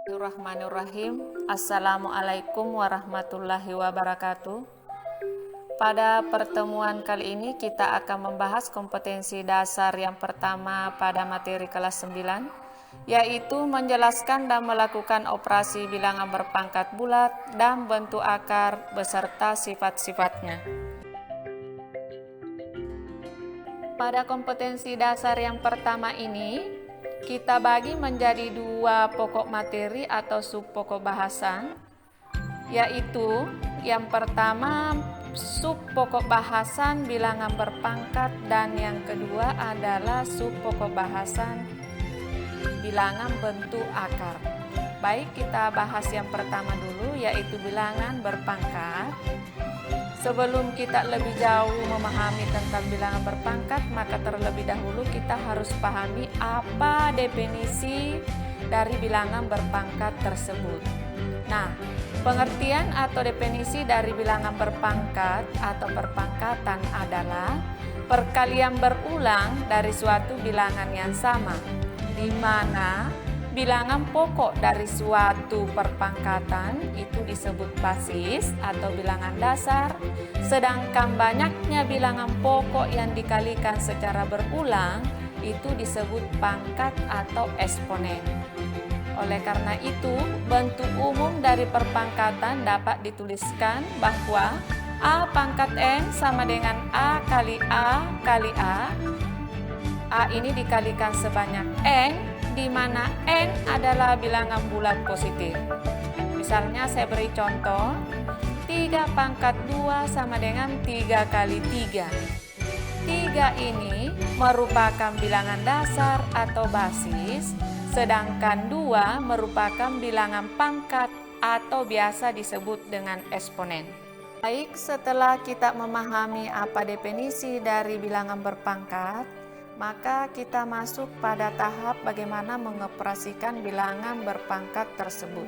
Bismillahirrahmanirrahim. Assalamualaikum warahmatullahi wabarakatuh. Pada pertemuan kali ini kita akan membahas kompetensi dasar yang pertama pada materi kelas 9, yaitu menjelaskan dan melakukan operasi bilangan berpangkat bulat dan bentuk akar beserta sifat-sifatnya. Pada kompetensi dasar yang pertama ini, kita bagi menjadi dua pokok materi atau subpokok bahasan, yaitu yang pertama subpokok bahasan bilangan berpangkat dan yang kedua adalah subpokok bahasan bilangan bentuk akar. Baik, kita bahas yang pertama dulu, yaitu bilangan berpangkat. Sebelum kita lebih jauh memahami tentang bilangan berpangkat, maka terlebih dahulu kita harus pahami apa definisi dari bilangan berpangkat tersebut. Nah, pengertian atau definisi dari bilangan berpangkat atau perpangkatan adalah perkalian berulang dari suatu bilangan yang sama, di mana bilangan pokok dari suatu perpangkatan itu disebut basis atau bilangan dasar, sedangkan banyaknya bilangan pokok yang dikalikan secara berulang itu disebut pangkat atau eksponen. Oleh karena itu, bentuk umum dari perpangkatan dapat dituliskan bahwa A pangkat N sama dengan A kali A kali A. A ini dikalikan sebanyak N, di mana N adalah bilangan bulat positif. Misalnya saya beri contoh, 3 pangkat 2 sama dengan 3 kali 3. 3 ini merupakan bilangan dasar atau basis, sedangkan 2 merupakan bilangan pangkat atau biasa disebut dengan eksponen. Baik, setelah kita memahami apa definisi dari bilangan berpangkat, maka kita masuk pada tahap bagaimana mengoperasikan bilangan berpangkat tersebut.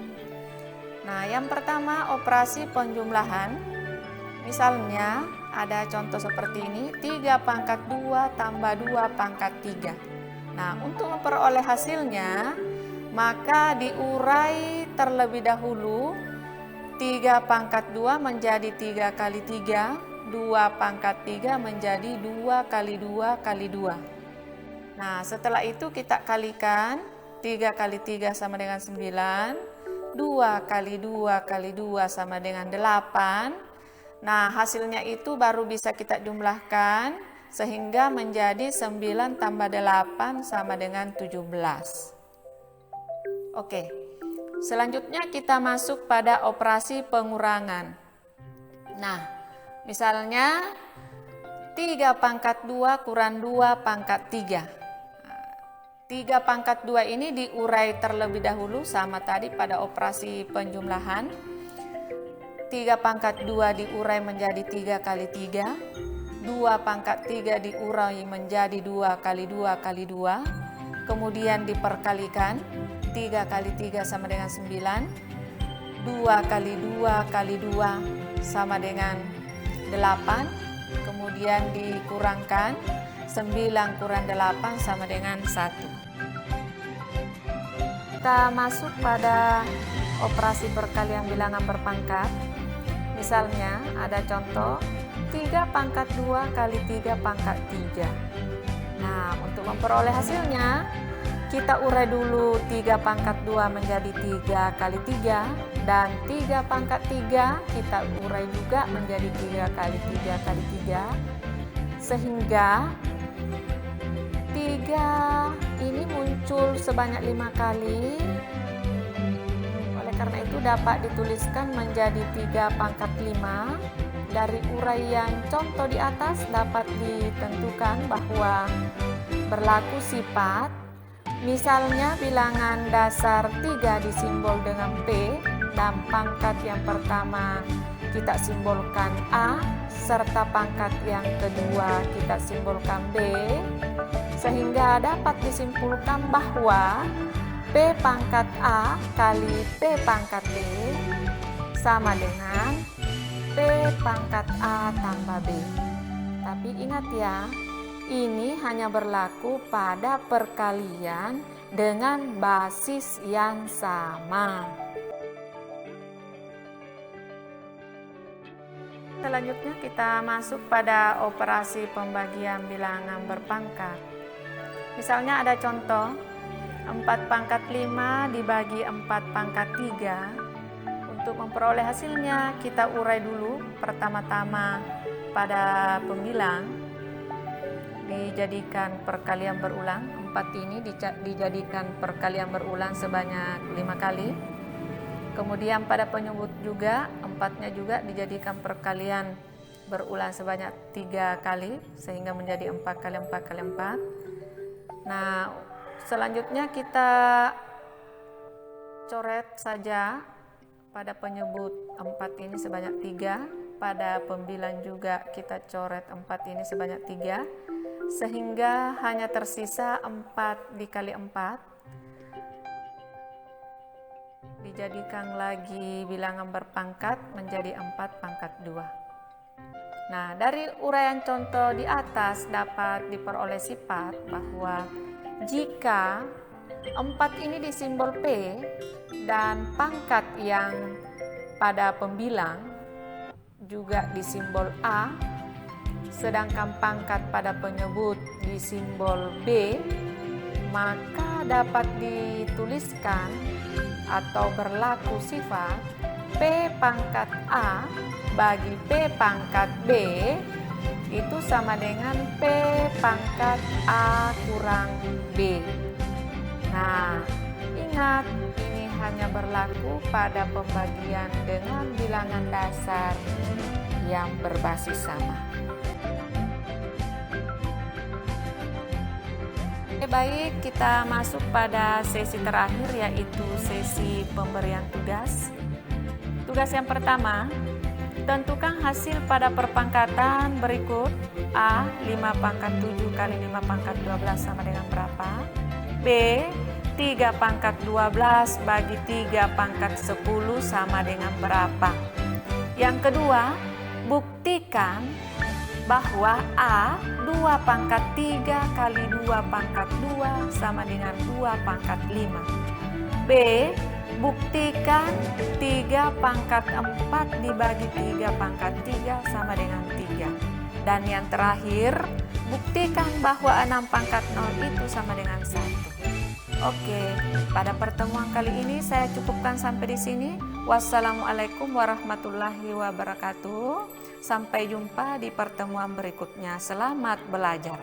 Nah, yang pertama operasi penjumlahan. Misalnya ada contoh seperti ini, 3 pangkat 2 tambah 2 pangkat 3. Nah, untuk memperoleh hasilnya, maka diurai terlebih dahulu 3 pangkat 2 menjadi 3 kali 3, 2 pangkat 3 menjadi 2 kali 2 kali 2. Nah, setelah itu kita kalikan 3 kali 3 sama dengan 9, 2 kali 2 kali 2 sama dengan 8. Nah, hasilnya itu baru bisa kita jumlahkan sehingga menjadi 9 tambah 8 sama dengan 17. Oke, selanjutnya kita masuk pada operasi pengurangan. Nah, misalnya 3 pangkat 2 kurang 2 pangkat 3. 3 pangkat 2 ini diurai terlebih dahulu sama tadi pada operasi penjumlahan. 3 pangkat 2 diurai menjadi 3 kali 3. 2 pangkat 3 diurai menjadi 2 kali 2 kali 2. Kemudian diperkalikan. 3 kali 3 sama dengan 9. 2 kali 2 kali 2 sama dengan 8. Kemudian dikurangkan. 9 kurang 8 sama dengan 1. Kita masuk pada operasi perkalian bilangan berpangkat. Misalnya ada contoh 3 pangkat 2 kali 3 pangkat 3. Nah, untuk memperoleh hasilnya, kita urai dulu 3 pangkat 2 menjadi 3 kali 3, dan 3 pangkat 3 kita urai juga menjadi 3 kali 3 kali 3, sehingga 3 ini muncul sebanyak 5 kali. Oleh karena itu dapat dituliskan menjadi 3 pangkat 5. Dari uraian contoh di atas dapat ditentukan bahwa berlaku sifat. Misalnya bilangan dasar 3 disimbol dengan P dan pangkat yang pertama kita simbolkan A, serta pangkat yang kedua kita simbolkan B, sehingga dapat disimpulkan bahwa P pangkat A kali P pangkat B sama dengan P pangkat A tambah B. Tapi ingat ya, ini hanya berlaku pada perkalian dengan basis yang sama. Selanjutnya kita masuk pada operasi pembagian bilangan berpangkat. Misalnya ada contoh 4 pangkat 5 dibagi 4 pangkat 3. Untuk memperoleh hasilnya kita urai dulu. Pertama-tama pada pembilang dijadikan perkalian berulang. 4 ini dijadikan perkalian berulang sebanyak 5 kali. Kemudian pada penyebut juga 4-nya juga dijadikan perkalian berulang sebanyak 3 kali sehingga menjadi 4 kali 4 kali 4. Nah, selanjutnya kita coret saja pada penyebut 4 ini sebanyak 3, pada pembilang juga kita coret 4 ini sebanyak 3, sehingga hanya tersisa 4 dikali 4. Dijadikan lagi bilangan berpangkat menjadi 4 pangkat 2. Nah, dari uraian contoh di atas dapat diperoleh sifat bahwa jika 4 ini disimbol P dan pangkat yang pada pembilang juga disimbol A, sedangkan pangkat pada penyebut disimbol B, maka dapat dituliskan atau berlaku sifat P pangkat A bagi P pangkat B itu sama dengan P pangkat A kurang B. Nah, ingat, ini hanya berlaku pada pembagian dengan bilangan dasar yang berbasis sama. Oke, baik, kita masuk pada sesi terakhir, yaitu sesi pemberian tugas. Tugas yang pertama, tentukan hasil pada perpangkatan berikut. A, 5 pangkat 7 kali 5 pangkat 12 sama dengan berapa? B, 3 pangkat 12 bagi 3 pangkat 10 sama dengan berapa? Yang kedua, buktikan bahwa A, 2 pangkat 3 kali 2 pangkat 2 sama dengan 2 pangkat 5. B, buktikan 3 pangkat 4 dibagi 3 pangkat 3 sama dengan 3. Dan yang terakhir, buktikan bahwa 6 pangkat 0 itu sama dengan 1. Oke, pada pertemuan kali ini saya cukupkan sampai di sini. Wassalamualaikum warahmatullahi wabarakatuh. Sampai jumpa di pertemuan berikutnya. Selamat belajar.